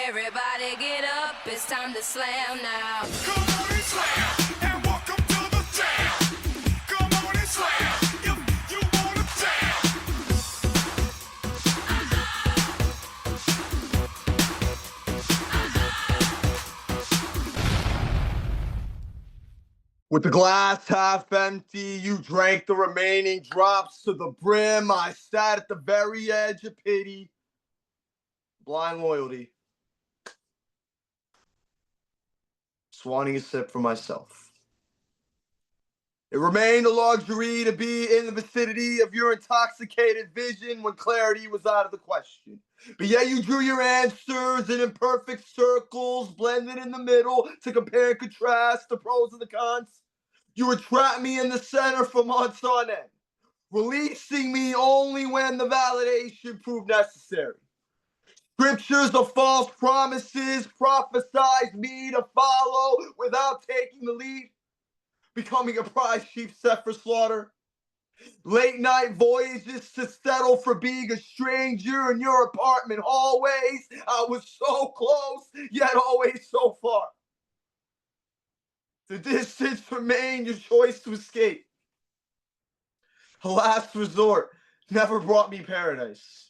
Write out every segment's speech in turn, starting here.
Everybody get up, it's time to slam now. Come on and slam, and welcome to the jam. Come on and slam, if you wanna jam. With the glass half empty, you drank the remaining drops to the brim. I sat at the very edge of pity, blind loyalty, just wanting a sip for myself. It remained a luxury to be in the vicinity of your intoxicated vision when clarity was out of the question. But yet you drew your answers in imperfect circles, blended in the middle to compare and contrast the pros and the cons. You would trap me in the center for months on end, releasing me only when the validation proved necessary. Scriptures of false promises prophesied me to follow without taking the lead, becoming a prize sheep set for slaughter. Late night voyages to settle for being a stranger in your apartment hallways. I was so close, yet always so far. The distance remained your choice to escape. A last resort never brought me paradise.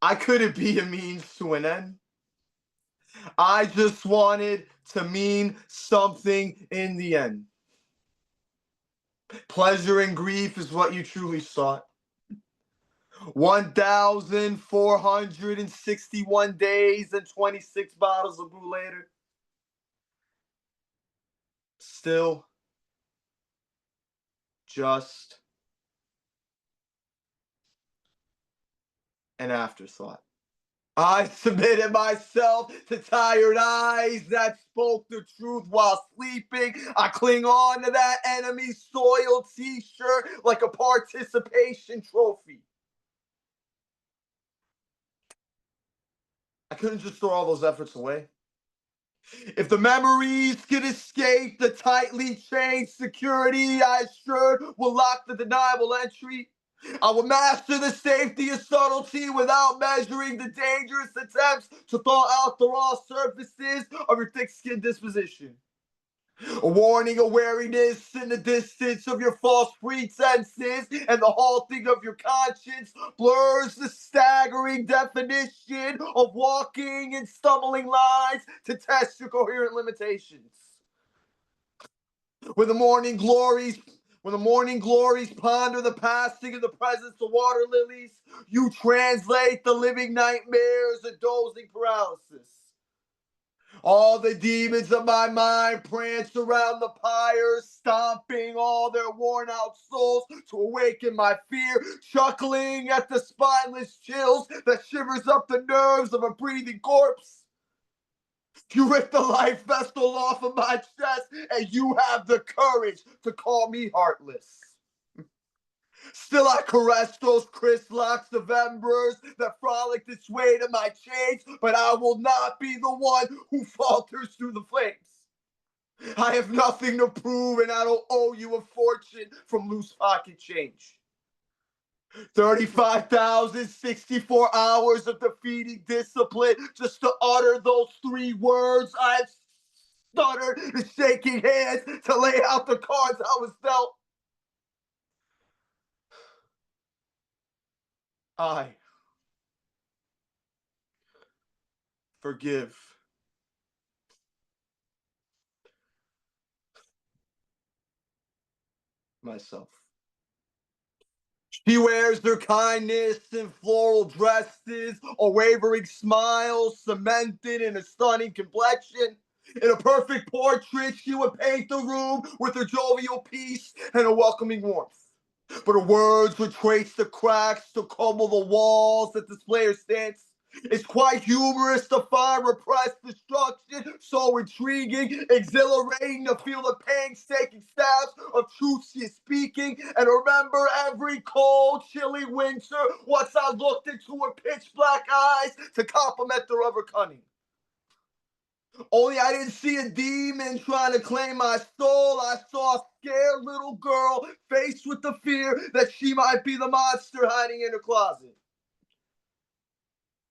I couldn't be a means to an end. I just wanted to mean something in the end. Pleasure and grief is what you truly sought. 1,461 days and 26 bottles of brew later. Still just an afterthought. I submitted myself to tired eyes that spoke the truth while sleeping. I cling on to that enemy soiled t-shirt like a participation trophy. I couldn't just throw all those efforts away. If the memories could escape the tightly chained security I assured will lock the deniable entry, I would master the safety of subtlety without measuring the dangerous attempts to thaw out the raw surfaces of your thick-skinned disposition. A warning of wariness in the distance of your false pretenses, and the halting of your conscience blurs the staggering definition of walking in stumbling lines to test your coherent limitations. When the morning glories ponder the passing of the presence of water lilies, you translate the living nightmares of dozing paralysis. All the demons of my mind prance around the pyre, stomping all their worn-out souls to awaken my fear, chuckling at the spineless chills that shivers up the nerves of a breathing corpse. You rip the life vessel off of my chest, and you have the courage to call me heartless. Still I caress those crisp locks of embers that frolic its way to my chains, but I will not be the one who falters through the flames. I have nothing to prove, and I don't owe you a fortune from loose pocket change. 35,064 hours of defeating discipline just to utter those 3 words. I stuttered the shaking hands to lay out the cards I was dealt. I forgive myself. She wears her kindness in floral dresses, a wavering smile cemented in a stunning complexion. In a perfect portrait, she would paint the room with her jovial peace and a welcoming warmth. But her words would trace the cracks to crumble the walls that display her stance. It's quite humorous to find repressed destruction so intriguing, exhilarating to feel the painstaking stabs of truth she is speaking, and remember every cold, chilly winter once I looked into her pitch black eyes to compliment her of her cunning. Only I didn't see a demon trying to claim my soul. I saw a scared little girl faced with the fear that she might be the monster hiding in her closet.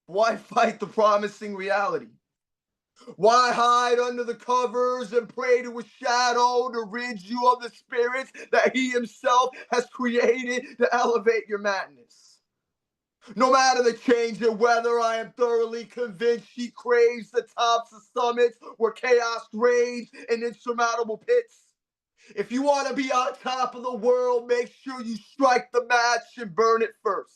Why fight the promising reality? Why hide under the covers and pray to a shadow to rid you of the spirits that he himself has created to elevate your madness? No matter the change in weather, I am thoroughly convinced she craves the tops of summits where chaos reigns in insurmountable pits. If you want to be on top of the world, make sure you strike the match and burn it first.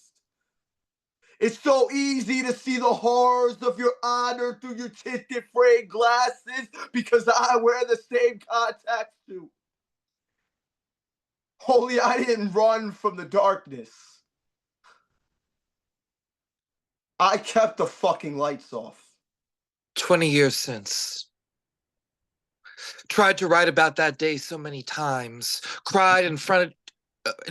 It's so easy to see the horrors of your honor through your tinted frayed glasses because I wear the same contacts too. Only I didn't run from the darkness. I kept the fucking lights off. 20 years since. Tried to write about that day so many times. Cried in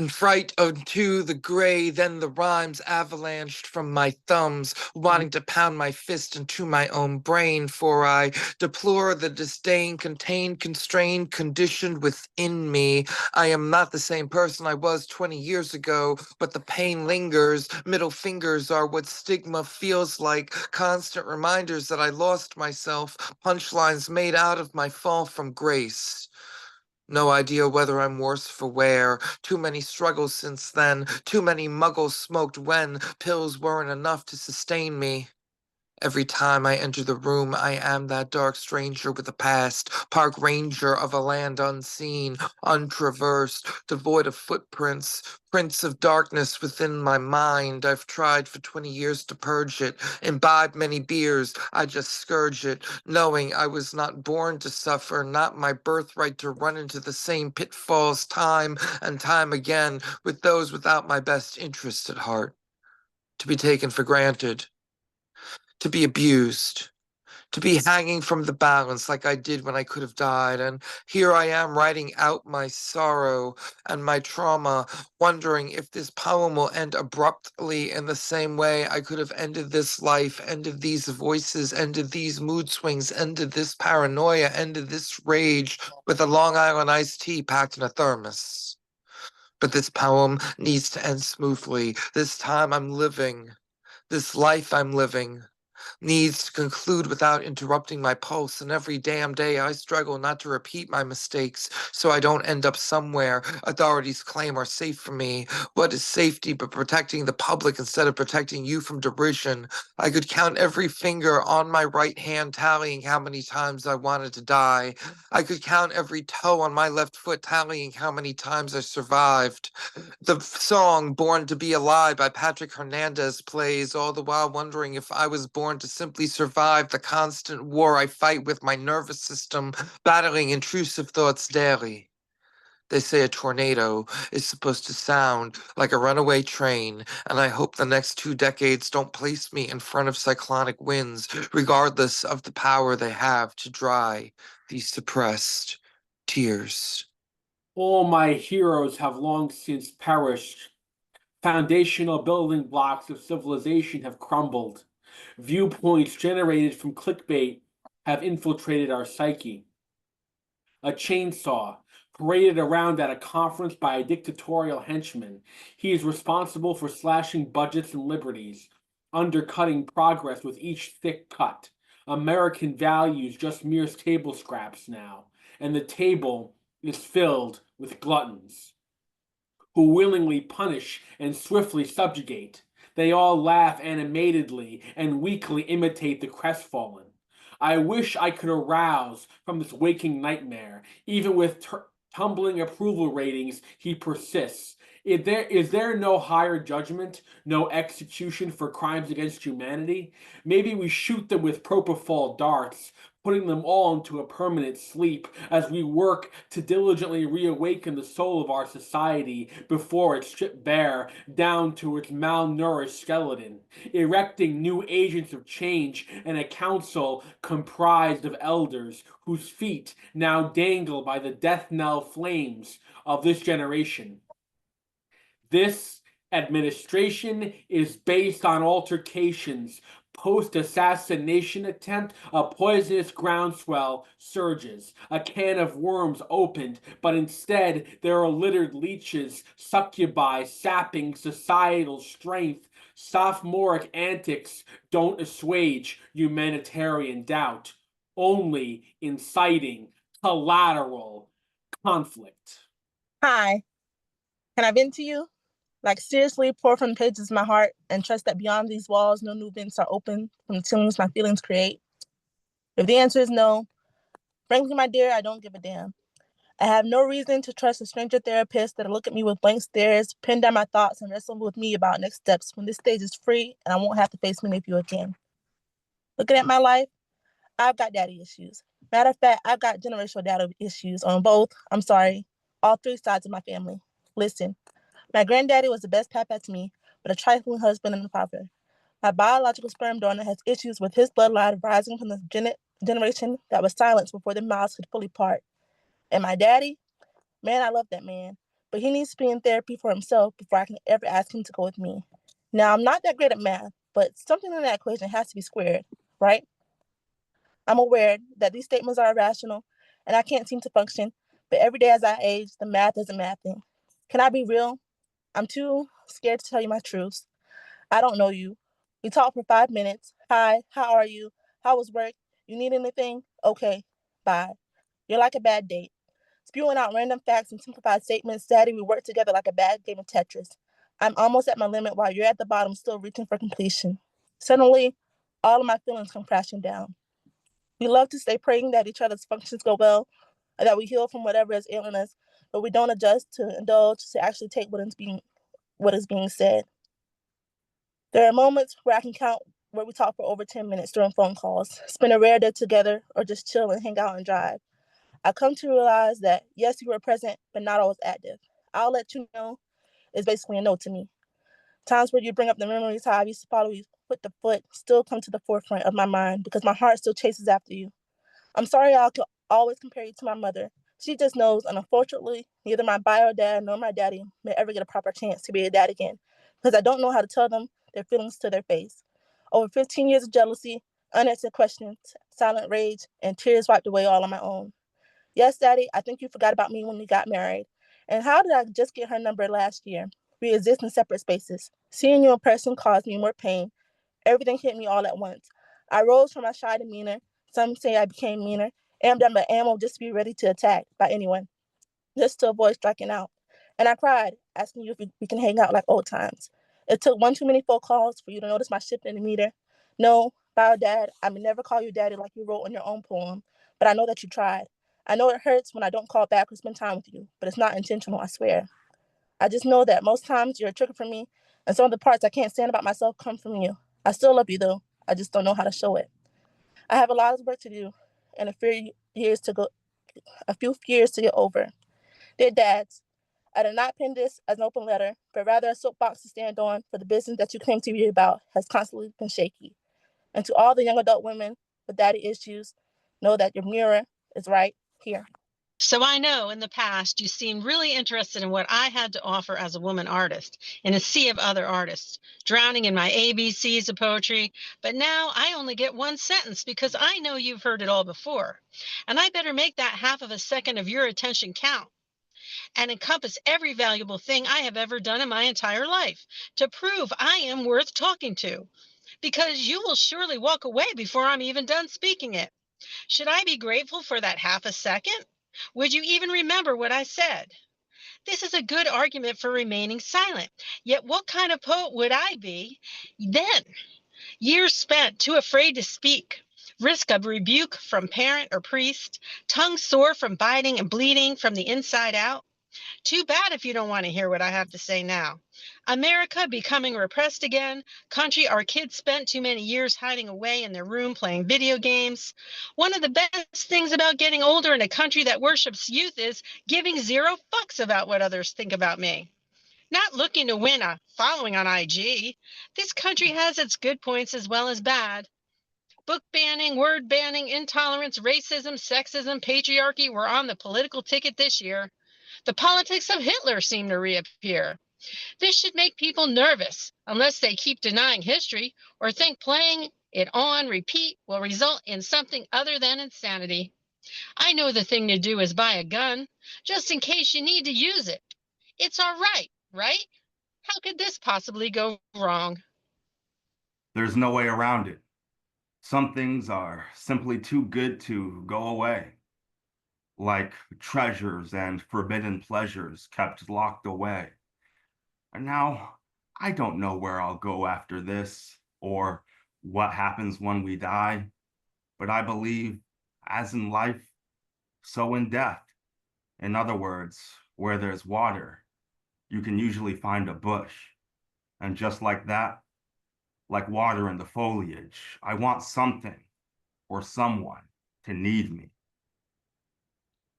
fright unto the gray, then the rhymes avalanched from my thumbs, wanting to pound my fist into my own brain, for I deplore the disdain contained, constrained, conditioned within me. I am not the same person I was 20 years ago, but the pain lingers. Middle fingers are what stigma feels like, constant reminders that I lost myself, punchlines made out of my fall from grace. No idea whether I'm worse for wear. Too many struggles since then. Too many muggles smoked when pills weren't enough to sustain me. Every time I enter the room, I am that dark stranger with a past, park ranger of a land unseen, untraversed, devoid of footprints, prints of darkness within my mind. I've tried for 20 years to purge it, imbibed many beers, I just scourge it, knowing I was not born to suffer, not my birthright to run into the same pitfalls time and time again with those without my best interest at heart. To be taken for granted, to be abused, to be hanging from the balance like I did when I could have died. And here I am writing out my sorrow and my trauma, wondering if this poem will end abruptly in the same way I could have ended this life, ended these voices, ended these mood swings, ended this paranoia, ended this rage with a Long Island iced tea packed in a thermos. But this poem needs to end smoothly. This time I'm living. This life I'm living needs to conclude without interrupting my pulse, and every damn day I struggle not to repeat my mistakes so I don't end up somewhere authorities claim are safe for me. What is safety but protecting the public instead of protecting you from derision? I could count every finger on my right hand tallying how many times I wanted to die. I could count every toe on my left foot tallying how many times I survived. The song Born to Be Alive by Patrick Hernandez plays, all the while wondering if I was born to simply survive the constant war I fight with my nervous system, battling intrusive thoughts daily. They say a tornado is supposed to sound like a runaway train, and I hope the next 2 decades don't place me in front of cyclonic winds, regardless of the power they have to dry these suppressed tears. All my heroes have long since perished. Foundational building blocks of civilization have crumbled. Viewpoints generated from clickbait have infiltrated our psyche. A chainsaw paraded around at a conference by a dictatorial henchman. He is responsible for slashing budgets and liberties, undercutting progress with each thick cut. American values just mere table scraps now, and the table is filled with gluttons who willingly punish and swiftly subjugate. They all laugh animatedly and weakly imitate the crestfallen. I wish I could arouse from this waking nightmare. Even with tumbling approval ratings, he persists. Is there no higher judgment, no execution for crimes against humanity? Maybe we shoot them with propofol darts, putting them all into a permanent sleep as we work to diligently reawaken the soul of our society before it's stripped bare down to its malnourished skeleton, erecting new agents of change and a council comprised of elders whose feet now dangle by the death knell flames of this generation. This administration is based on altercations. Post-assassination attempt, a poisonous groundswell surges. A can of worms opened, but instead there are littered leeches, succubi sapping societal strength, Sophomoric antics don't assuage humanitarian doubt, only inciting collateral conflict. Hi, can I vent to you? Like, seriously, pour from the pages of my heart and trust that beyond these walls, no new vents are open from the ceilings my feelings create? If the answer is no, frankly, my dear, I don't give a damn. I have no reason to trust a stranger therapist that'll look at me with blank stares, pin down my thoughts, and wrestle with me about next steps when this stage is free and I won't have to face many of you again. Looking at my life, I've got daddy issues. Matter of fact, I've got generational daddy issues on all three sides of my family. Listen, my granddaddy was the best papa to me, but a trifling husband and a father. My biological sperm donor has issues with his bloodline rising from the generation that was silenced before their mouths could fully part. And my daddy, man, I love that man, but he needs to be in therapy for himself before I can ever ask him to go with me. Now, I'm not that great at math, but something in that equation has to be squared, right? I'm aware that these statements are irrational and I can't seem to function, but every day as I age, the math isn't mathing. Can I be real? I'm too scared to tell you my truths. I don't know you. We talked for 5 minutes. Hi, how are you? How was work? You need anything? Okay, bye. You're like a bad date. Spewing out random facts and simplified statements, Daddy, we work together like a bad game of Tetris. I'm almost at my limit while you're at the bottom still reaching for completion. Suddenly, all of my feelings come crashing down. We love to stay praying that each other's functions go well, or that we heal from whatever is ailing us, but we don't adjust to indulge to actually take what is being said. There are moments where I can count where we talk for over 10 minutes during phone calls, spend a rare day together, or just chill and hang out and drive. I come to realize that, yes, you were present, but not always active. I'll let you know is basically a no to me. Times where you bring up the memories how I used to follow you foot to foot still come to the forefront of my mind because my heart still chases after you. I'm sorry I'll always compare you to my mother. She just knows, and unfortunately, neither my bio dad nor my daddy may ever get a proper chance to be a dad again because I don't know how to tell them their feelings to their face. Over 15 years of jealousy, unanswered questions, silent rage, and tears wiped away all on my own. Yes, Daddy, I think you forgot about me when we got married. And how did I just get her number last year? We exist in separate spaces. Seeing you in person caused me more pain. Everything hit me all at once. I rose from my shy demeanor. Some say I became meaner, amped up my ammo just to be ready to attack by anyone, just to avoid striking out. And I cried, asking you if we can hang out like old times. It took one too many phone calls for you to notice my shift in the meter. No, bio dad, I may never call you daddy like you wrote in your own poem, but I know that you tried. I know it hurts when I don't call back or spend time with you, but it's not intentional, I swear. I just know that most times you're a trigger for me, and some of the parts I can't stand about myself come from you. I still love you though. I just don't know how to show it. I have a lot of work to do and a few years to get over. Dear dads, I did not pen this as an open letter, but rather a soapbox to stand on for the business that you claim to be about has constantly been shaky. And to all the young adult women with daddy issues, know that your mirror is right here. So I know in the past you seemed really interested in what I had to offer as a woman artist in a sea of other artists, drowning in my ABCs of poetry. But now I only get one sentence because I know you've heard it all before. And I better make that half of a second of your attention count and encompass every valuable thing I have ever done in my entire life to prove I am worth talking to. Because you will surely walk away before I'm even done speaking it. Should I be grateful for that half a second? Would you even remember what I said? This is a good argument for remaining silent. Yet what kind of poet would I be then? Years spent too afraid to speak. Risk of rebuke from parent or priest. Tongue sore from biting and bleeding from the inside out. Too bad if you don't want to hear what I have to say now. America becoming repressed again, country our kids spent too many years hiding away in their room playing video games. One of the best things about getting older in a country that worships youth is giving zero fucks about what others think about me. Not looking to win a following on IG. This country has its good points as well as bad. Book banning, word banning, intolerance, racism, sexism, patriarchy were on the political ticket this year. The politics of Hitler seem to reappear. This should make people nervous, unless they keep denying history or think playing it on repeat will result in something other than insanity. I know the thing to do is buy a gun, just in case you need to use it. It's all right, right? How could this possibly go wrong? There's no way around it. Some things are simply too good to go away, like treasures and forbidden pleasures kept locked away. And now I don't know where I'll go after this or what happens when we die, but I believe, as in life, so in death. In other words, where there's water, you can usually find a bush. And just like that, like water in the foliage, I want something or someone to need me.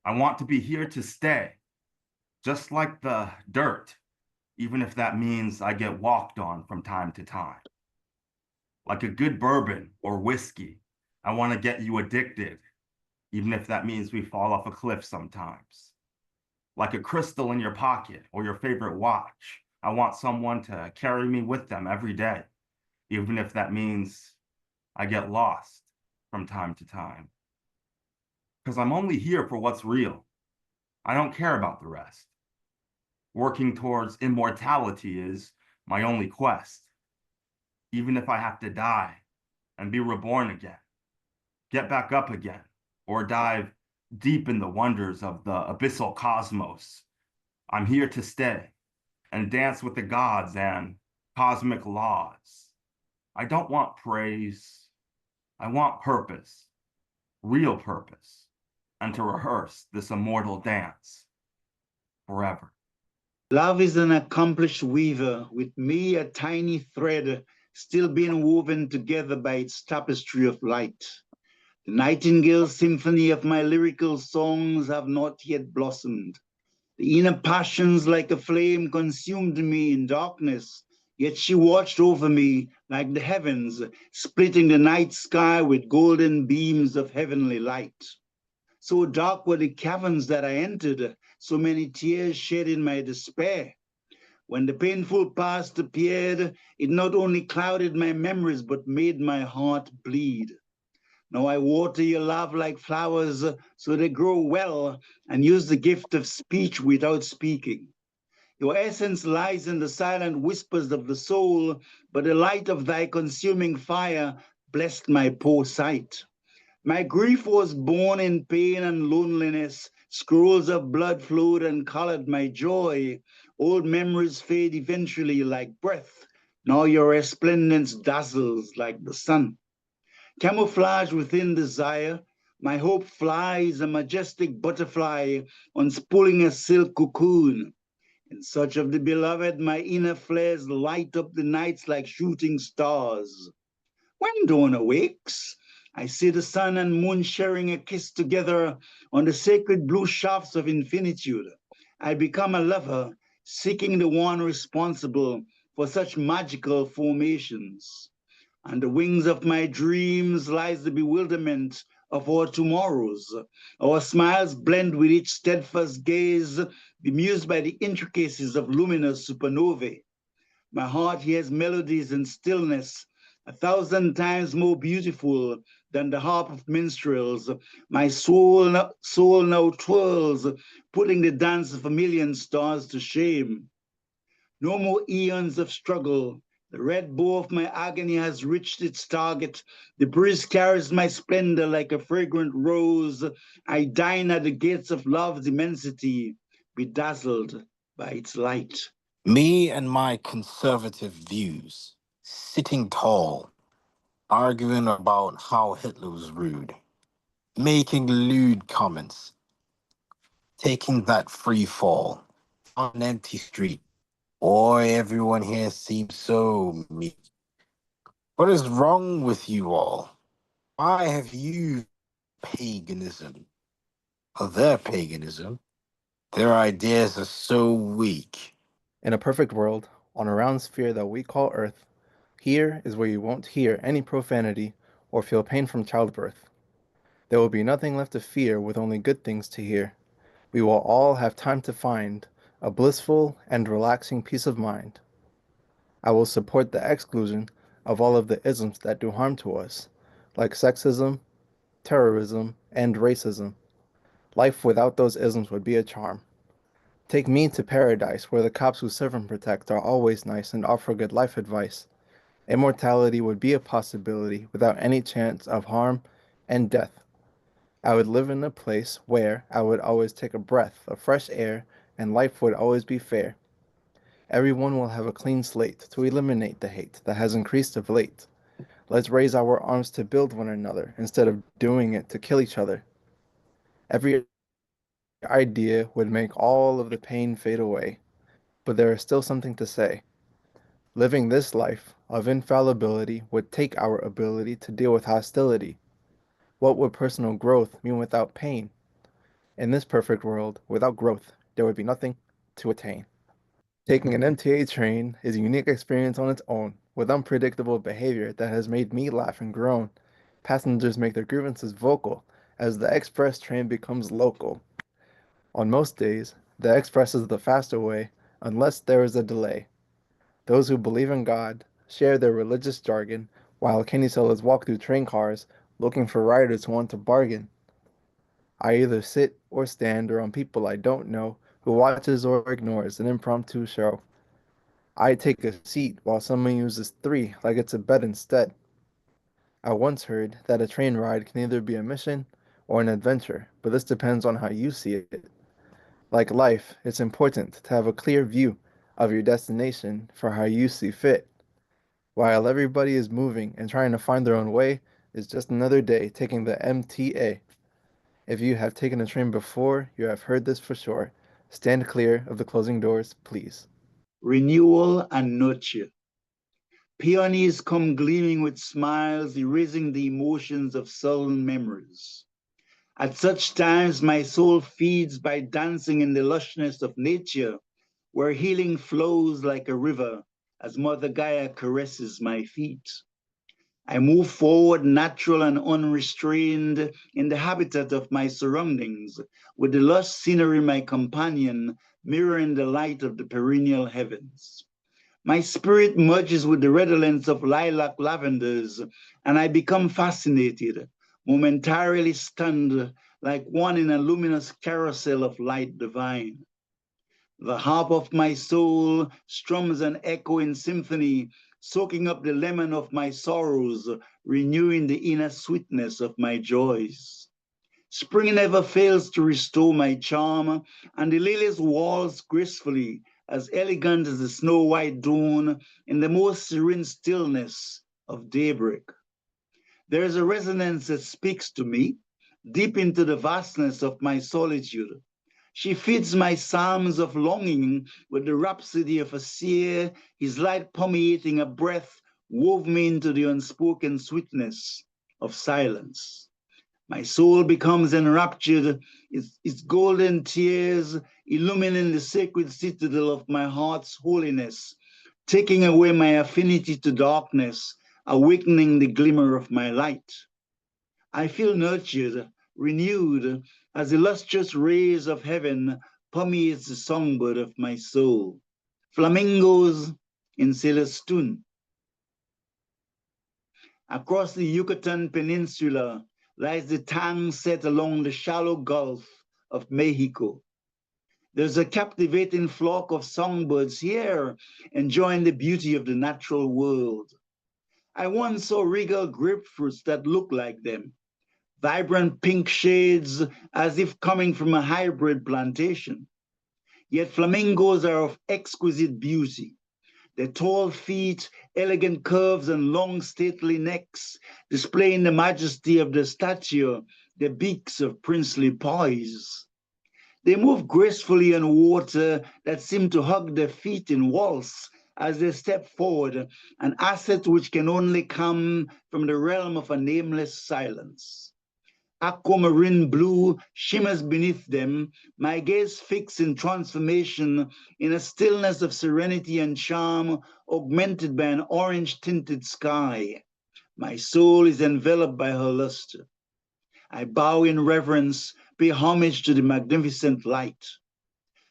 I want to be here to stay, just like the dirt, even if that means I get walked on from time to time. Like a good bourbon or whiskey, I want to get you addicted, even if that means we fall off a cliff sometimes. Like a crystal in your pocket or your favorite watch, I want someone to carry me with them every day, even if that means I get lost from time to time. Because I'm only here for what's real. I don't care about the rest. Working towards immortality is my only quest. Even if I have to die and be reborn again, get back up again, or dive deep in the wonders of the abyssal cosmos, I'm here to stay and dance with the gods and cosmic laws. I don't want praise. I want purpose, real purpose, and to rehearse this immortal dance forever. Love is an accomplished weaver, with me a tiny thread, still being woven together by its tapestry of light. The nightingale symphony of my lyrical songs have not yet blossomed. The inner passions like a flame consumed me in darkness, yet she watched over me like the heavens, splitting the night sky with golden beams of heavenly light. So dark were the caverns that I entered, so many tears shed in my despair. When the painful past appeared, it not only clouded my memories, but made my heart bleed. Now I water your love like flowers, so they grow well, and use the gift of speech without speaking. Your essence lies in the silent whispers of the soul, but the light of thy consuming fire blessed my poor sight. My grief was born in pain and loneliness. Scrolls of blood flowed and colored my joy. Old memories fade eventually like breath. Now your resplendence dazzles like the sun. Camouflage within desire, my hope flies a majestic butterfly, unspooling a silk cocoon. In search of the beloved, my inner flares light up the nights like shooting stars. When dawn awakes, I see the sun and moon sharing a kiss together on the sacred blue shafts of infinitude. I become a lover, seeking the one responsible for such magical formations. On the wings of my dreams lies the bewilderment of our tomorrows. Our smiles blend with each steadfast gaze, bemused by the intricacies of luminous supernovae. My heart hears melodies in stillness, 1,000 times more beautiful than the harp of minstrels. My soul now twirls, putting the dance of a million stars to shame. No more eons of struggle. The red bow of my agony has reached its target. The breeze carries my splendor like a fragrant rose. I dine at the gates of love's immensity, bedazzled by its light. Me and my conservative views, sitting tall, arguing about how Hitler was rude, making lewd comments, taking that free fall on an empty street. Boy, everyone here seems so meek. What is wrong with you all? Why have you paganism? Or their paganism? Their ideas are so weak. In a perfect world, on a round sphere that we call Earth, here is where you won't hear any profanity or feel pain from childbirth. There will be nothing left to fear with only good things to hear. We will all have time to find a blissful and relaxing peace of mind. I will support the exclusion of all of the isms that do harm to us, like sexism, terrorism, and racism. Life without those isms would be a charm. Take me to paradise where the cops who serve and protect are always nice and offer good life advice. Immortality would be a possibility without any chance of harm and death. I would live in a place where I would always take a breath of fresh air and life would always be fair. Everyone will have a clean slate to eliminate the hate that has increased of late. Let's raise our arms to build one another instead of doing it to kill each other. Every idea would make all of the pain fade away, but there is still something to say. Living this life of infallibility would take our ability to deal with hostility. What would personal growth mean without pain? In this perfect world, without growth, there would be nothing to attain. Taking an MTA train is a unique experience on its own, with unpredictable behavior that has made me laugh and groan. Passengers make their grievances vocal as the express train becomes local. On most days, the express is the faster way, unless there is a delay. Those who believe in God share their religious jargon, while candy sellers walk through train cars looking for riders who want to bargain. I either sit or stand around people I don't know who watches or ignores an impromptu show. I take a seat while someone uses three like it's a bed instead. I once heard that a train ride can either be a mission or an adventure, but this depends on how you see it. Like life, it's important to have a clear view of your destination for how you see fit. While everybody is moving and trying to find their own way, it's just another day taking the MTA. If you have taken a train before, you have heard this for sure. Stand clear of the closing doors, please. Renewal and nurture. Peonies come gleaming with smiles, erasing the emotions of sullen memories. At such times, my soul feeds by dancing in the lushness of nature, where healing flows like a river as Mother Gaia caresses my feet. I move forward natural and unrestrained in the habitat of my surroundings, with the lush scenery my companion, mirroring the light of the perennial heavens. My spirit merges with the redolence of lilac lavenders, and I become fascinated, momentarily stunned, like one in a luminous carousel of light divine. The harp of my soul strums an echoing symphony, soaking up the lemon of my sorrows, renewing the inner sweetness of my joys. Spring never fails to restore my charm, and the lilies waltz gracefully, as elegant as the snow-white dawn in the most serene stillness of daybreak. There is a resonance that speaks to me, deep into the vastness of my solitude. She feeds my psalms of longing with the rhapsody of a seer, his light permeating a breath wove me into the unspoken sweetness of silence. My soul becomes enraptured, its golden tears illumining the sacred citadel of my heart's holiness, taking away my affinity to darkness, awakening the glimmer of my light. I feel nurtured, renewed, as the lustrous rays of heaven permeates the songbird of my soul. Flamingos in Celestun. Across the Yucatan Peninsula lies the tang set along the shallow Gulf of Mexico. There's a captivating flock of songbirds here, enjoying the beauty of the natural world. I once saw regal grapefruits that look like them, vibrant pink shades as if coming from a hybrid plantation. Yet flamingos are of exquisite beauty. Their tall feet, elegant curves, and long stately necks displaying the majesty of their stature, their beaks of princely poise. They move gracefully on water that seem to hug their feet in waltz as they step forward, an asset which can only come from the realm of a nameless silence. Aquamarine blue shimmers beneath them, my gaze fixed in transformation in a stillness of serenity and charm augmented by an orange-tinted sky. My soul is enveloped by her luster. I bow in reverence, pay homage to the magnificent light.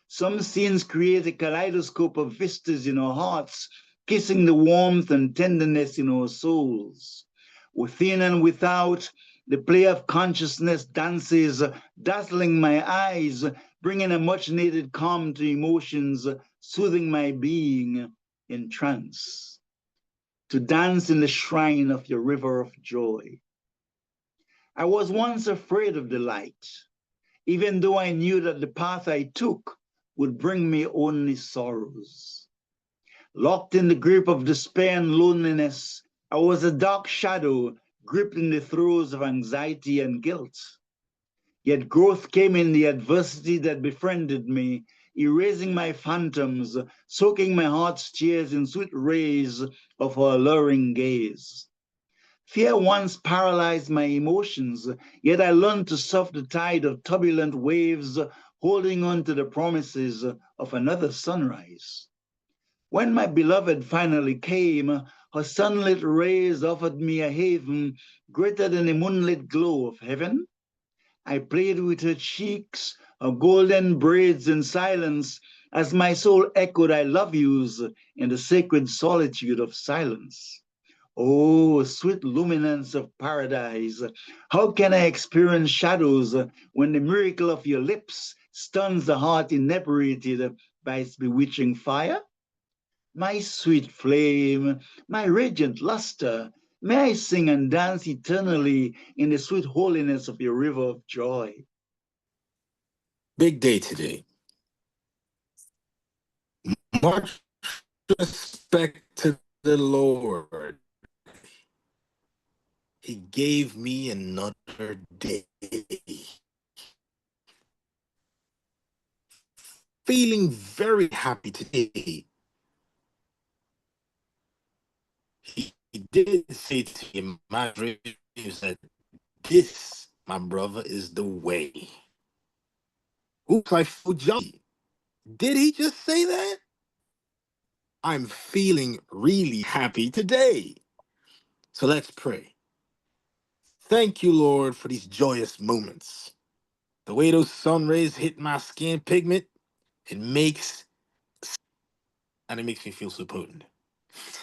Some scenes create a kaleidoscope of vistas in our hearts, kissing the warmth and tenderness in our souls. Within and without, the play of consciousness dances, dazzling my eyes, bringing a much-needed calm to emotions, soothing my being in trance. to dance in the shrine of your river of joy. I was once afraid of the light, even though I knew that the path I took would bring me only sorrows. Locked in the grip of despair and loneliness, I was a dark shadow gripped in the throes of anxiety and guilt. Yet growth came in the adversity that befriended me, erasing my phantoms, soaking my heart's tears in sweet rays of her alluring gaze. Fear once paralyzed my emotions, yet I learned to surf the tide of turbulent waves, holding on to the promises of another sunrise. When my beloved finally came, her sunlit rays offered me a haven greater than the moonlit glow of heaven. I played with her cheeks, her golden braids in silence, as my soul echoed I love yous in the sacred solitude of silence. Oh, sweet luminance of paradise, how can I experience shadows when the miracle of your lips stuns the heart inebriated by its bewitching fire? My sweet flame, my radiant luster, may I sing and dance eternally in the sweet holiness of your river of joy. Big day today. Much respect to the Lord. He gave me another day. Feeling very happy today. He did say to me in my dreams that this, my brother, is the way. Oops, I feel jolly. Did he just say that? I'm feeling really happy today. So let's pray. Thank you, Lord, for these joyous moments. The way those sun rays hit my skin pigment, it makes me feel so potent.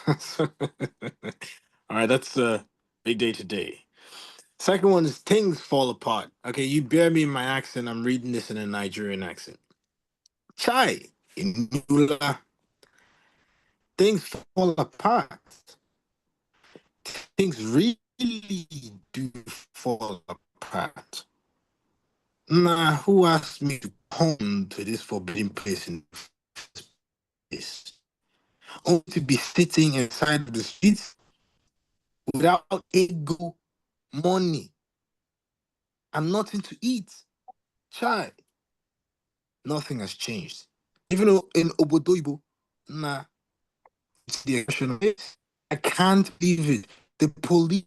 All right, that's a big day today. Second one is things fall apart. Okay, you bear me in my accent. I'm reading this in a Nigerian accent. Chai, Inula, things fall apart. Things really do fall apart. Nah, who asked me to come to this forbidden place in the first place? Only to be sitting inside the streets without ego, money, and nothing to eat. Chai, nothing has changed. Even though in Obodoibo, nah, it's the expression of this. I can't believe it. The police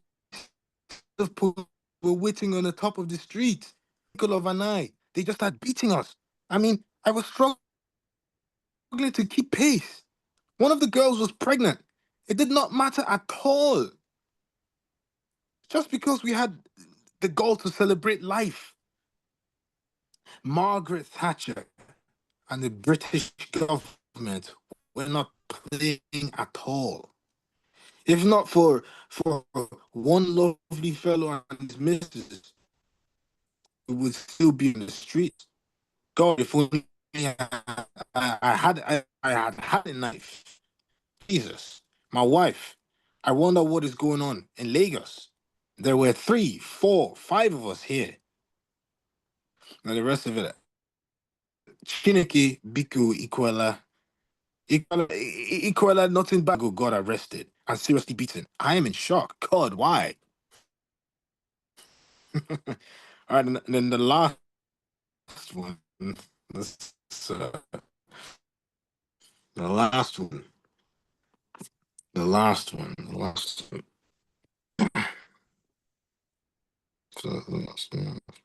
were waiting on the top of the street. Twinkle of an eye. They just started beating us. I mean, I was struggling to keep pace. One of the girls was pregnant. It did not matter at all. Just because we had the goal to celebrate life. Margaret Thatcher and the British government were not playing at all. If not for one lovely fellow and his missus, we would still be in the streets. God, if only I had a knife. Jesus, my wife. I wonder what is going on in Lagos. There were 3, 4, 5 of us here. And the rest of it, Chineke, Biku, Ikwela, nothing bad. Got arrested and seriously beaten. I am in shock. God, why? All right, and then the last one. This, the last one. The last one. The last one.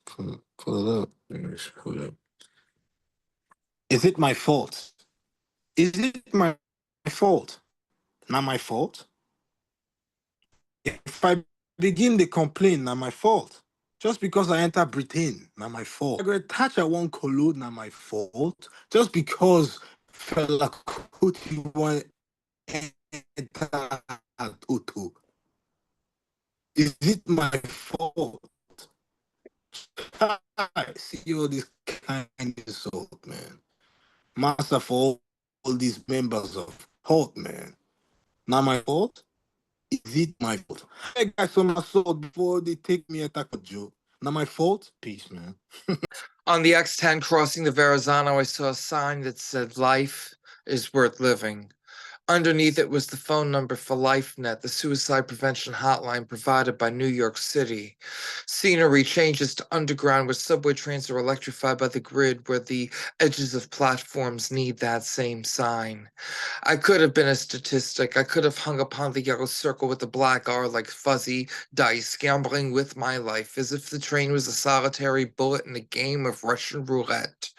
Pull it up. Pull it up. Is it my fault? Is it my fault? Not my fault? If I begin to complain, not my fault. Just because I enter Britain, not my fault. Margaret Thatcher won't collude, not my fault. Just because fella Kuti won't enter Tutu. Is it my fault? I see all this kind of soul, man. Master for all these members of Halt, man. Not my fault. Is it my fault? Hey guys, so my soul before they take me attack a joke. Not my fault? Peace, man. On the X10 crossing the Verrazano, I saw a sign that said, "Life is worth living." Underneath it was the phone number for LifeNet, the suicide prevention hotline provided by New York City. Scenery changes to underground where subway trains are electrified by the grid, where the edges of platforms need that same sign. I could have been a statistic. I could have hung upon the yellow circle with the black R like fuzzy dice, gambling with my life, as if the train was a solitary bullet in a game of Russian roulette.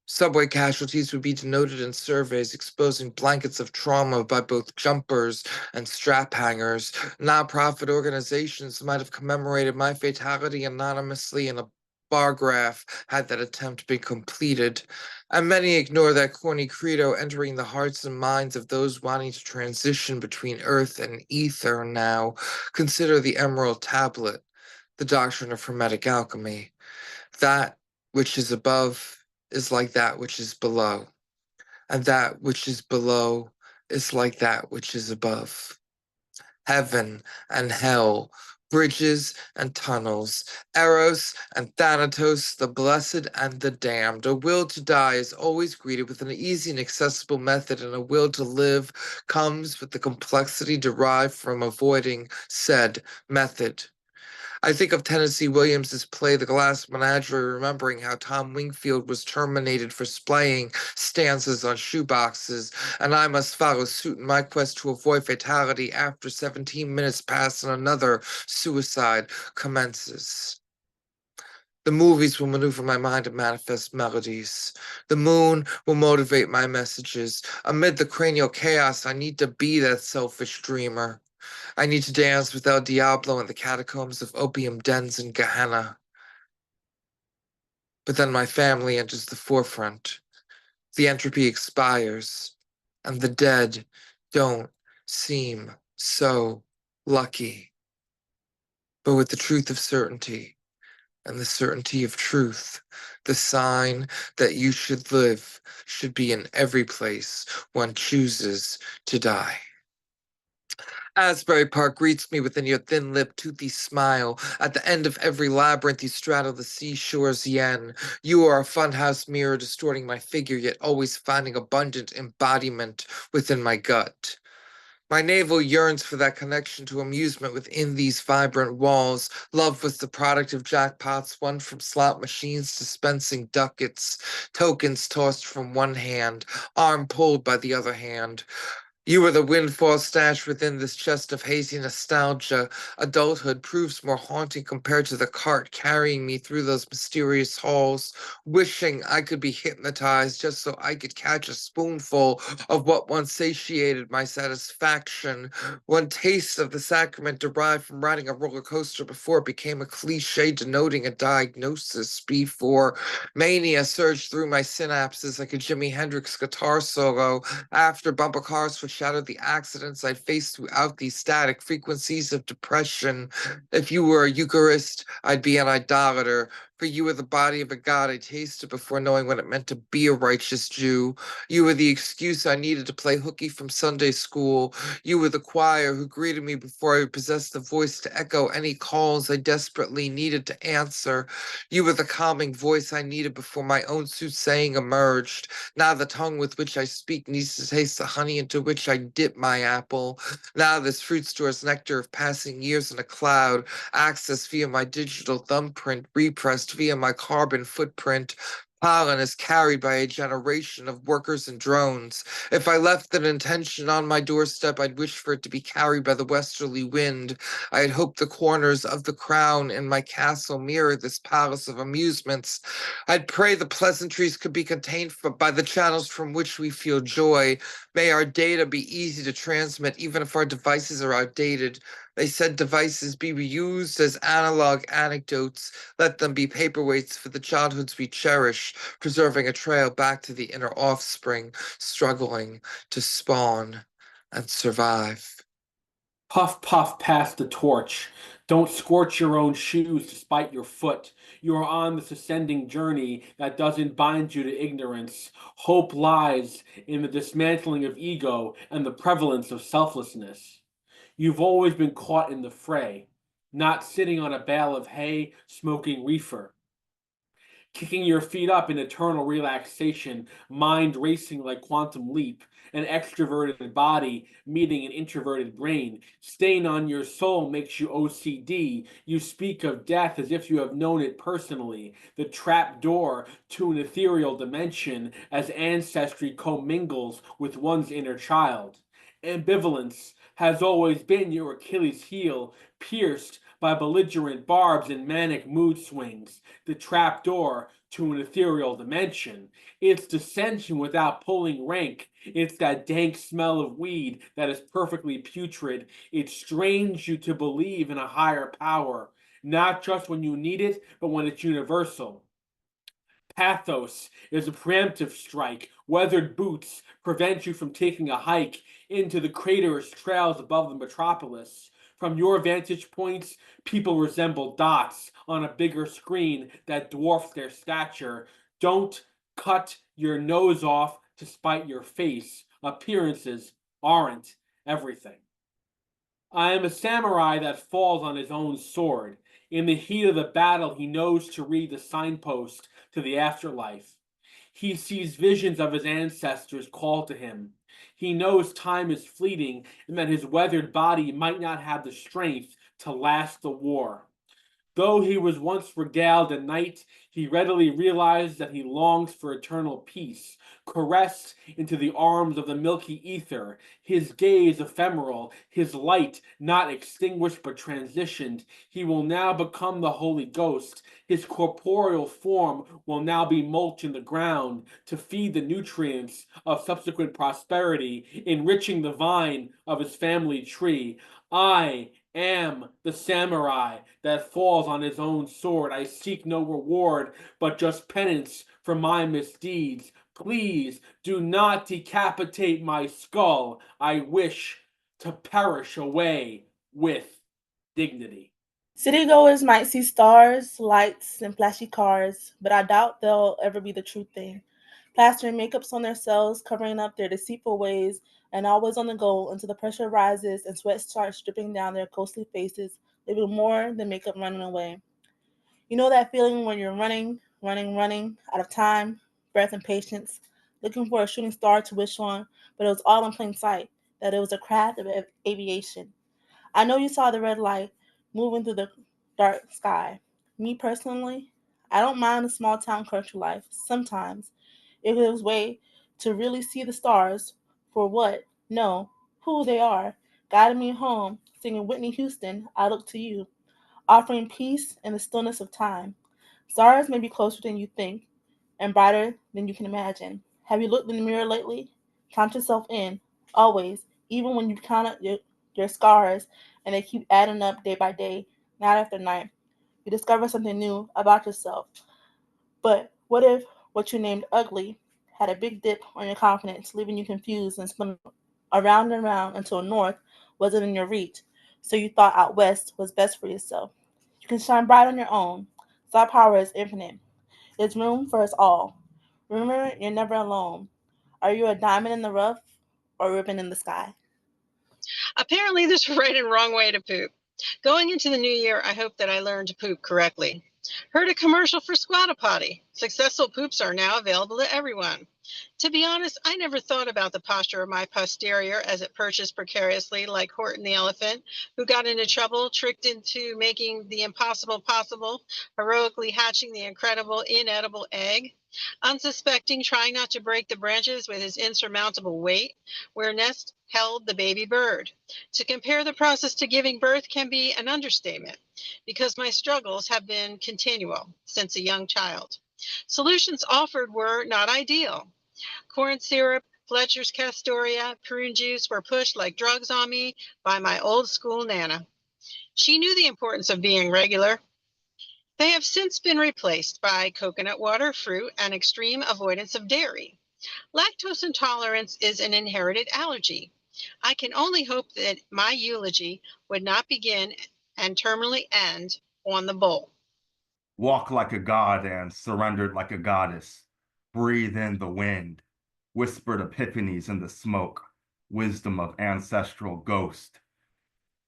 Subway casualties would be denoted in surveys exposing blankets of trauma by both jumpers and strap hangers. Nonprofit organizations might have commemorated my fatality anonymously in a bar graph had that attempt been completed. And many ignore that corny credo entering the hearts and minds of those wanting to transition between earth and ether now. Consider the Emerald Tablet, the doctrine of Hermetic alchemy. That which is above is like that which is below, and that which is below is like that which is above. Heaven and hell, bridges and tunnels, Eros and Thanatos, the blessed and the damned. A will to die is always greeted with an easy and accessible method, and a will to live comes with the complexity derived from avoiding said method. I think of Tennessee Williams's play The Glass Menagerie, remembering how Tom Wingfield was terminated for splaying stanzas on shoeboxes, and I must follow suit in my quest to avoid fatality after 17 minutes pass and another suicide commences. The movies will maneuver my mind to manifest melodies. The moon will motivate my messages. Amid the cranial chaos, I need to be that selfish dreamer. I need to dance with El Diablo in the catacombs of opium dens in Gehenna. But then my family enters the forefront. The entropy expires, and the dead don't seem so lucky. But with the truth of certainty, and the certainty of truth, the sign that you should live should be in every place one chooses to die. Asbury Park greets me within your thin-lipped, toothy smile. At the end of every labyrinth, you straddle the seashore's yen. You are a funhouse mirror distorting my figure, yet always finding abundant embodiment within my gut. My navel yearns for that connection to amusement within these vibrant walls. Love was the product of jackpots won from slot machines dispensing ducats, tokens tossed from one hand, arm pulled by the other hand. You were the windfall stashed within this chest of hazy nostalgia. Adulthood proves more haunting compared to the cart carrying me through those mysterious halls, wishing I could be hypnotized just so I could catch a spoonful of what once satiated my satisfaction. One taste of the sacrament derived from riding a roller coaster before it became a cliche denoting a diagnosis. Before mania surged through my synapses like a Jimi Hendrix guitar solo. After bumper cars foreshadowed the accidents I'd faced throughout these static frequencies of depression. If you were a Eucharist, I'd be an idolater. For you were the body of a god I tasted before knowing what it meant to be a righteous Jew. You were the excuse I needed to play hooky from Sunday school. You were the choir who greeted me before I possessed the voice to echo any calls I desperately needed to answer. You were the calming voice I needed before my own soothsaying emerged. Now the tongue with which I speak needs to taste the honey into which I dip my apple. Now this fruit store's nectar of passing years in a cloud, access via my digital thumbprint, repressed via my carbon footprint. Pollen is carried by a generation of workers and drones. If I left an intention on my doorstep, I'd wish for it to be carried by the westerly wind. I'd hope the corners of the crown in my castle mirror this palace of amusements. I'd pray the pleasantries could be contained by the channels from which we feel joy. May our data be easy to transmit, even if our devices are outdated. They said devices be reused as analog anecdotes. Let them be paperweights for the childhoods we cherish, preserving a trail back to the inner offspring, struggling to spawn and survive. Puff, puff, pass the torch. Don't scorch your own shoes despite your foot. You are on this ascending journey that doesn't bind you to ignorance. Hope lies in the dismantling of ego and the prevalence of selflessness. You've always been caught in the fray, not sitting on a bale of hay, smoking reefer. Kicking your feet up in eternal relaxation, mind racing like quantum leap, an extroverted body meeting an introverted brain. Stain on your soul makes you OCD. You speak of death as if you have known it personally. The trap door to an ethereal dimension as ancestry commingles with one's inner child. Ambivalence has always been your Achilles heel, pierced by belligerent barbs and manic mood swings. The trap door to an ethereal dimension. It's dissension without pulling rank. It's that dank smell of weed that is perfectly putrid. It strains you to believe in a higher power, not just when you need it, but when it's universal. Pathos is a preemptive strike. Weathered boots prevent you from taking a hike into the craterous trails above the metropolis. From your vantage points, people resemble dots on a bigger screen that dwarfs their stature. Don't cut your nose off to spite your face. Appearances aren't everything. I am a samurai that falls on his own sword. In the heat of the battle, he knows to read the signpost to the afterlife. He sees visions of his ancestors call to him. He knows time is fleeting and that his weathered body might not have the strength to last the war. Though he was once regaled a knight, he readily realized that he longs for eternal peace, caressed into the arms of the milky ether, his gaze ephemeral, his light not extinguished but transitioned. He will now become the Holy Ghost. His corporeal form will now be mulch in the ground to feed the nutrients of subsequent prosperity, enriching the vine of his family tree. I am the samurai that falls on his own sword. I seek no reward, but just penance for my misdeeds. Please do not decapitate my skull. I wish to perish away with dignity. Citygoers might see stars, lights, and flashy cars, but I doubt they'll ever be the true thing. Plastering makeups on their cells, covering up their deceitful ways, and always on the go until the pressure rises and sweat starts dripping down their ghostly faces, leaving more than makeup running away. You know that feeling when you're running, out of time, breath, and patience, looking for a shooting star to wish on, but it was all in plain sight, that it was a craft of aviation. I know you saw the red light moving through the dark sky. Me personally, I don't mind a small town country life sometimes if it was a way to really see the stars for what, no, who they are, guiding me home, singing Whitney Houston, I look to you, offering peace in the stillness of time. Stars may be closer than you think and brighter than you can imagine. Have you looked in the mirror lately? Count yourself in, always, even when you count up your scars and they keep adding up day by day, night after night. You discover something new about yourself. But what if what you named ugly had a big dip on your confidence, leaving you confused and spinning around and around until north wasn't in your reach, so you thought out west was best for yourself? You can shine bright on your own. Star power is infinite. There's room for us all. Remember, you're never alone. Are you a diamond in the rough or a ribbon in the sky? Apparently, there's a right and wrong way to poop. Going into the new year, I hope that I learned to poop correctly. Heard a commercial for Squattapotty. Successful poops are now available to everyone. To be honest, I never thought about the posture of my posterior as it perches precariously like Horton the elephant, who got into trouble, tricked into making the impossible possible, heroically hatching the incredible inedible egg. Unsuspecting, trying not to break the branches with his insurmountable weight, where nest held the baby bird. To compare the process to giving birth can be an understatement, because my struggles have been continual since a young child. Solutions offered were not ideal. Corn syrup, Fletcher's Castoria, prune juice were pushed like drugs on me by my old school Nana. She knew the importance of being regular. They have since been replaced by coconut water, fruit, and extreme avoidance of dairy. Lactose intolerance is an inherited allergy. I can only hope that my eulogy would not begin and terminally end on the bowl. Walk like a god and surrendered like a goddess. Breathe in the wind. Whispered epiphanies in the smoke. Wisdom of ancestral ghost.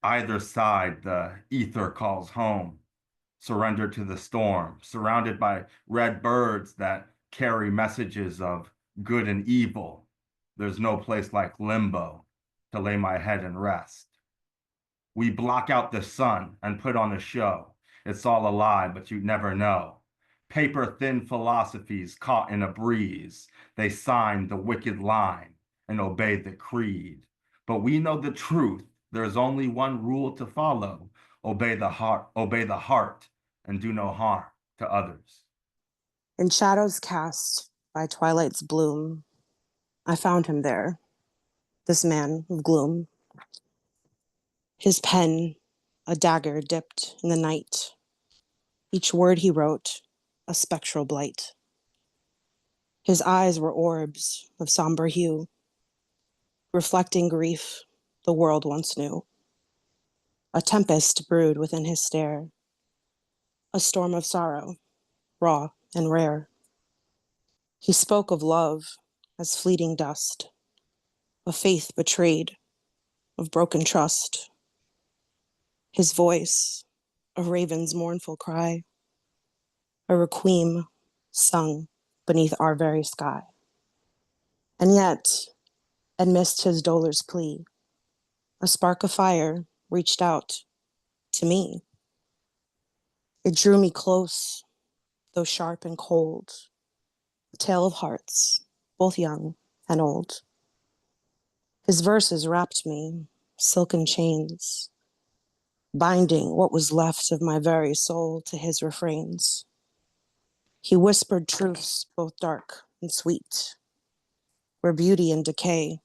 Either side, the ether calls home. Surrender to the storm, surrounded by red birds that carry messages of good and evil. There's no place like limbo to lay my head and rest. We block out the sun and put on a show. It's all a lie, but you never know. Paper-thin philosophies caught in a breeze. They sign the wicked line and obey the creed. But we know the truth. There's only one rule to follow. Obey the heart, and do no harm to others. In shadows cast by twilight's bloom, I found him there, this man of gloom. His pen, a dagger dipped in the night. Each word he wrote, a spectral blight. His eyes were orbs of somber hue, reflecting grief the world once knew. A tempest brewed within his stare, a storm of sorrow, raw and rare. He spoke of love as fleeting dust, of faith betrayed, of broken trust. His voice, a raven's mournful cry, a requiem sung beneath our very sky. And yet, amidst his doler's plea, a spark of fire reached out to me. It drew me close, though sharp and cold, a tale of hearts, both young and old. His verses wrapped me, silken chains, binding what was left of my very soul to his refrains. He whispered truths both dark and sweet, where beauty and decay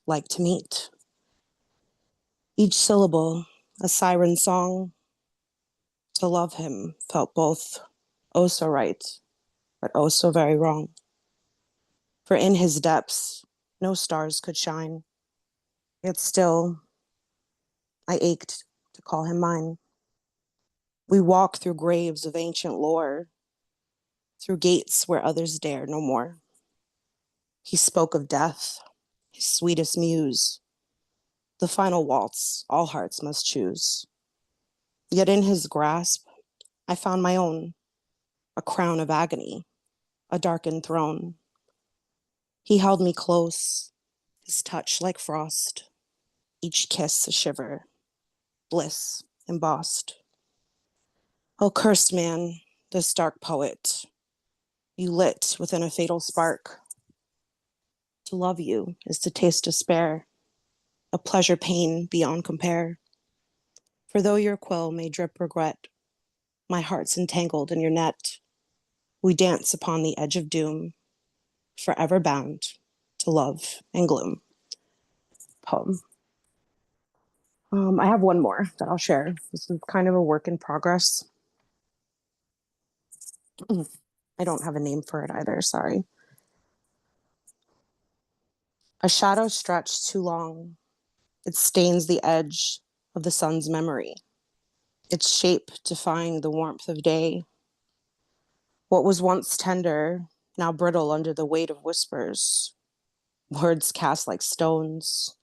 like to meet. Each syllable a siren song. To love him felt both oh so right, but oh so very wrong. For in his depths, no stars could shine, yet still I ached to call him mine. We walk through graves of ancient lore, through gates where others dare no more. He spoke of death, his sweetest muse, the final waltz all hearts must choose. Yet in his grasp, I found my own, a crown of agony, a darkened throne. He held me close, his touch like frost, each kiss a shiver, bliss embossed. Oh, cursed man, this dark poet, you lit within a fatal spark. To love you is to taste despair, a pleasure pain beyond compare. For though your quill may drip regret, my heart's entangled in your net. We dance upon the edge of doom, forever bound to love and gloom. Poem. I have one more that I'll share. This is kind of a work in progress. I don't have a name for it either, sorry. A shadow stretched too long. It stains the edge of the sun's memory, its shape defying the warmth of day. What was once tender, now brittle under the weight of whispers. Words cast like stones,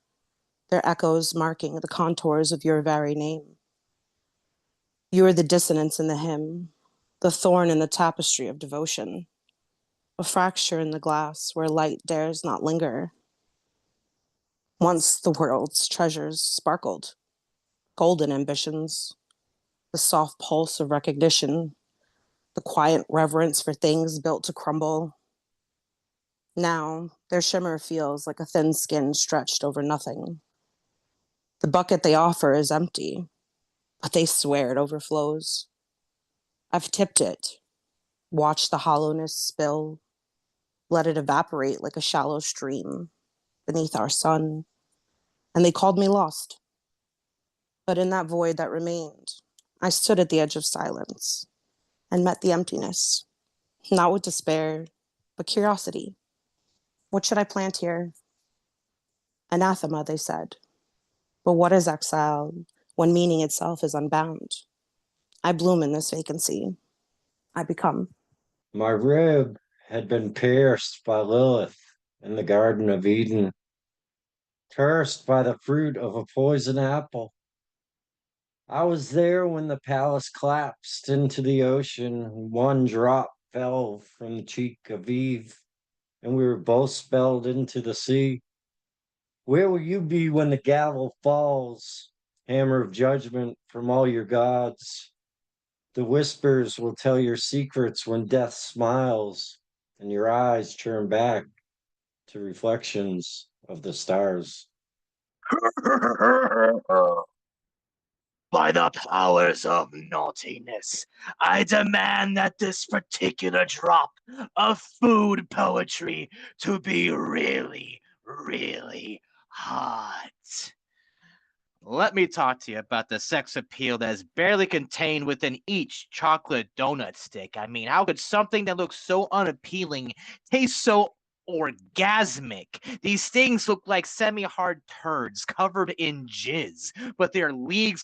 their echoes marking the contours of your very name. You are the dissonance in the hymn, the thorn in the tapestry of devotion, a fracture in the glass where light dares not linger. Once the world's treasures sparkled, golden ambitions, the soft pulse of recognition, the quiet reverence for things built to crumble. Now, their shimmer feels like a thin skin stretched over nothing. The bucket they offer is empty, but they swear it overflows. I've tipped it, watched the hollowness spill, let it evaporate like a shallow stream beneath our sun, and they called me lost. But in that void that remained, I stood at the edge of silence and met the emptiness, not with despair, but curiosity. What should I plant here? Anathema, they said. But what is exile when meaning itself is unbound? I bloom in this vacancy. I become. My rib had been pierced by Lilith in the Garden of Eden. cursed by the fruit of a poison apple. I was there when the palace collapsed into the ocean. One drop fell from the cheek of Eve, and we were both spelled into the sea. Where will you be when the gavel falls? Hammer of judgment from all your gods. The whispers will tell your secrets when death smiles, and your eyes turn back to reflections of the stars. By the powers of naughtiness, I demand that this particular drop of food poetry to be really, really hot. Let me talk to you about the sex appeal that is barely contained within each chocolate donut stick. I mean, how could something that looks so unappealing taste so orgasmic? These things look like semi-hard turds covered in jizz, but they're the leagues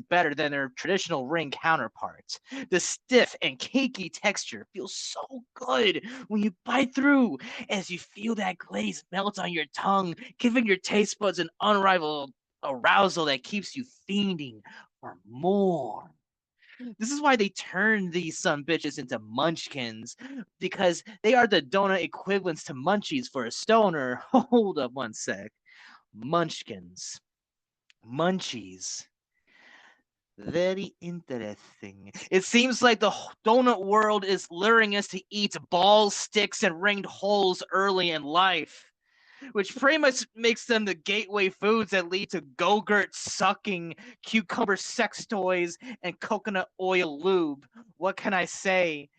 better than their traditional ring counterparts. The stiff and cakey texture feels so good when you bite through, as you feel that glaze melt on your tongue, giving your taste buds an unrivaled arousal that keeps you fiending for more. This is why they turn these some bitches into munchkins, because they are the donut equivalents to munchies for a stoner. Hold up one sec. Munchkins. Munchies. Very interesting. It seems like the donut world is luring us to eat balls, sticks, and ringed holes early in life, which pretty much makes them the gateway foods that lead to go-gurt sucking, cucumber sex toys, and coconut oil lube. What can I say?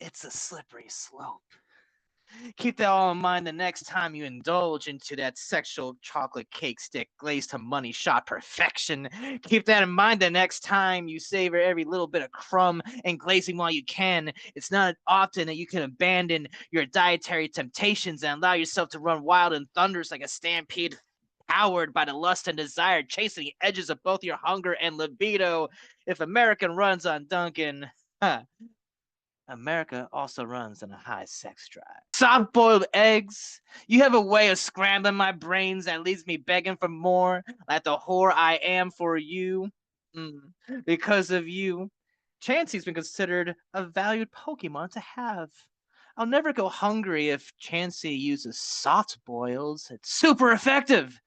It's a slippery slope. Keep that all in mind the next time you indulge into that sexual chocolate cake stick glazed to money shot perfection. Keep that in mind the next time you savor every little bit of crumb and glazing while you can. It's not often that you can abandon your dietary temptations and allow yourself to run wild and thunders like a stampede, powered by the lust and desire, chasing the edges of both your hunger and libido. If American runs on Duncan, America also runs on a high sex drive. Soft-boiled eggs. You have a way of scrambling my brains that leaves me begging for more, like the whore I am for you. Because of you, Chansey's been considered a valued Pokemon to have. I'll never go hungry if Chansey uses soft boils. It's super effective.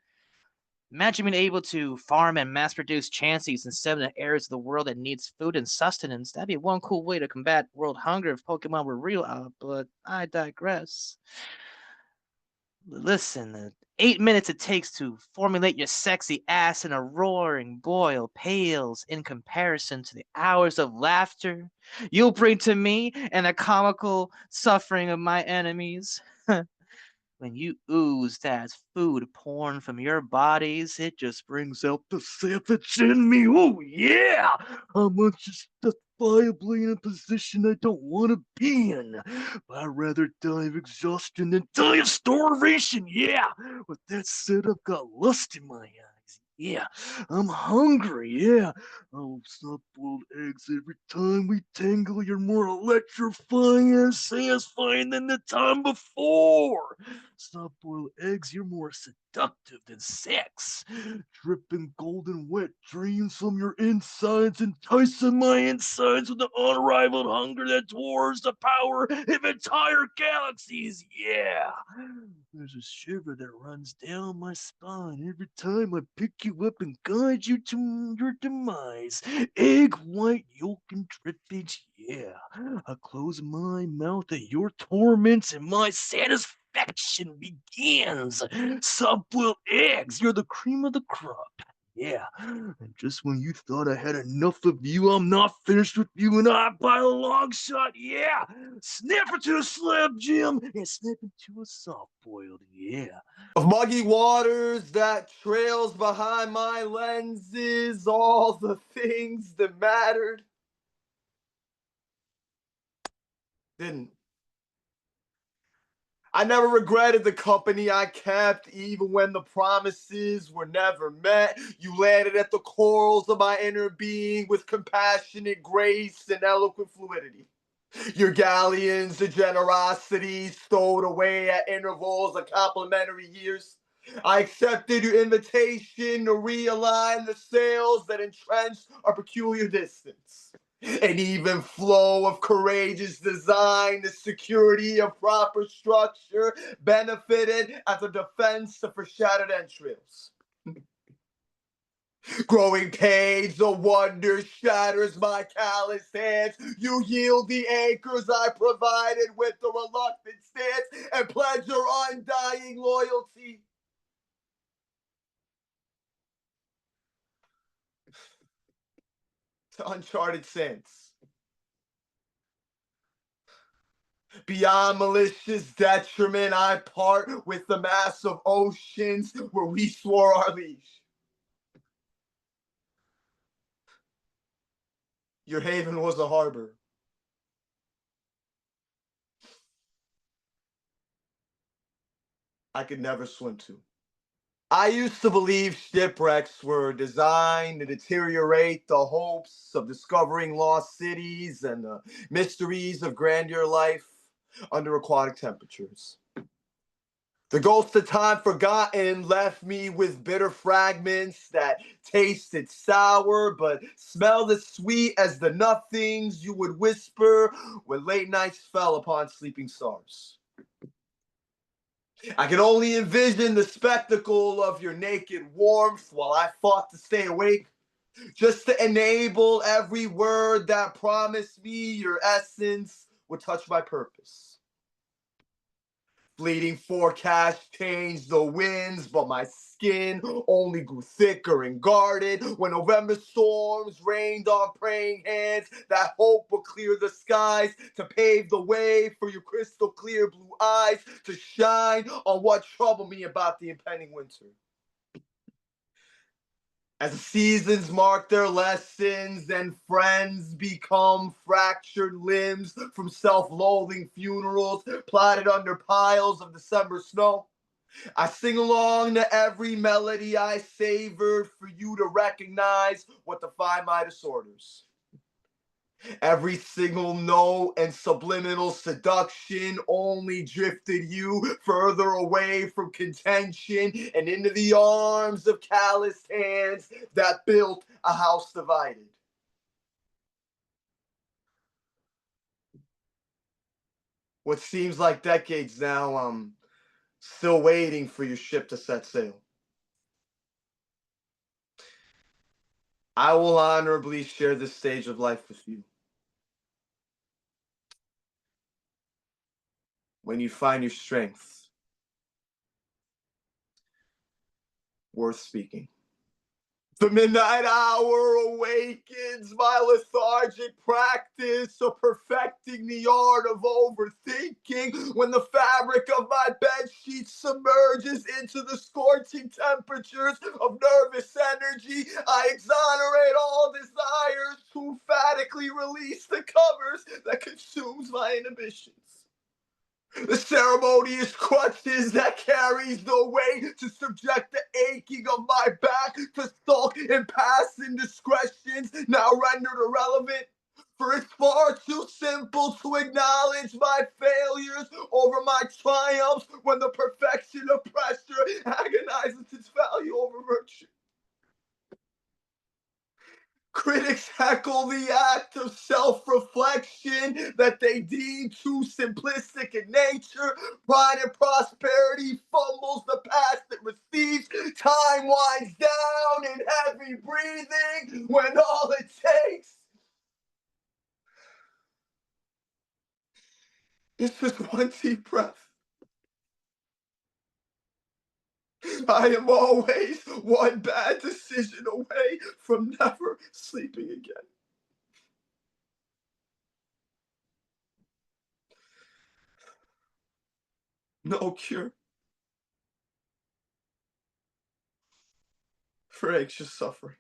Imagine being able to farm and mass-produce Chanseys instead of the areas of the world that needs food and sustenance. That'd be one cool way to combat world hunger if Pokemon were real, but I digress. Listen, the 8 minutes it takes to formulate your sexy ass in a roaring boil pales in comparison to the hours of laughter you'll bring to me and the comical suffering of my enemies. When you ooze that food porn from your bodies, it just brings out the savage in me. Oh, yeah! I'm unjustifiably in a position I don't want to be in. But I'd rather die of exhaustion than die of starvation. Yeah! With that said, I've got lust in my eyes. Yeah, I'm hungry. Yeah, oh, soft-boiled eggs every time we tangle. You're more electrifying and satisfying than the time before. Soft-boiled eggs, you're more seductive than sex. Dripping golden wet dreams from your insides, enticing my insides with the unrivaled hunger that dwarfs the power of entire galaxies. Yeah. There's a shiver that runs down my spine every time I pick you up and guide you to your demise. Egg white yolk and drippage, yeah. I close my mouth at your torments and my satisfaction begins. Soft-boiled eggs, you're the cream of the crop. Yeah, and just when you thought I had enough of you, I'm not finished with you, and I by a long shot, yeah. Snap it to a Slam Jim and snap it to a soft-boiled, yeah. Of muggy waters that trails behind my lenses, all the things that mattered didn't. I never regretted the company I kept, even when the promises were never met. You landed at the corals of my inner being with compassionate grace and eloquent fluidity. Your galleons of generosity stowed away at intervals of complimentary years. I accepted your invitation to realign the sails that entrenched our peculiar distance. An even flow of courageous design, the security of proper structure, benefited as a defense of foreshadowed entrails. Growing pains, the wonder shatters my calloused hands. You yield the anchors I provided with the reluctant stance and pledge your undying loyalty. To uncharted sands. Beyond malicious detriment, I part with the massive oceans where we swore our leash. Your haven was a harbor. I could never swim to. I used to believe shipwrecks were designed to deteriorate the hopes of discovering lost cities and the mysteries of grandeur life under aquatic temperatures. The ghost of time forgotten left me with bitter fragments that tasted sour but smelled as sweet as the nothings you would whisper when late nights fell upon sleeping stars. I could only envision the spectacle of your naked warmth while I fought to stay awake, just to enable every word that promised me your essence would touch my purpose. Fleeting forecasts changed the winds, but my skin only grew thicker and guarded when November storms rained on praying hands that hope would clear the skies to pave the way for your crystal clear blue eyes to shine on what troubled me about the impending winter. As the seasons mark their lessons and friends become fractured limbs from self-loathing funerals plotted under piles of December snow, I sing along to every melody I savored for you to recognize what defined my disorders. Every single note and subliminal seduction only drifted you further away from contention and into the arms of calloused hands that built a house divided. What seems like decades now, I'm still waiting for your ship to set sail. I will honorably share this stage of life with you. When you find your strength worth speaking. The midnight hour awakens my lethargic practice of perfecting the art of overthinking when the fabric of my bed sheet submerges into the scorching temperatures of nervous energy. I exonerate all desires to emphatically release the covers that consumes my inhibitions. The ceremonious crutches that carries the weight to subject the aching of my back to sulk and past indiscretions now rendered irrelevant. For it's far too simple to acknowledge my failures over my triumphs when the perfection of pressure agonizes its value over virtue. Critics heckle the act of self-reflection that they deem too simplistic in nature. Pride and prosperity fumbles the past it receives. Time winds down in heavy breathing when all it takes is just one deep breath. I am always one bad decision away from never sleeping again. No cure for anxious suffering.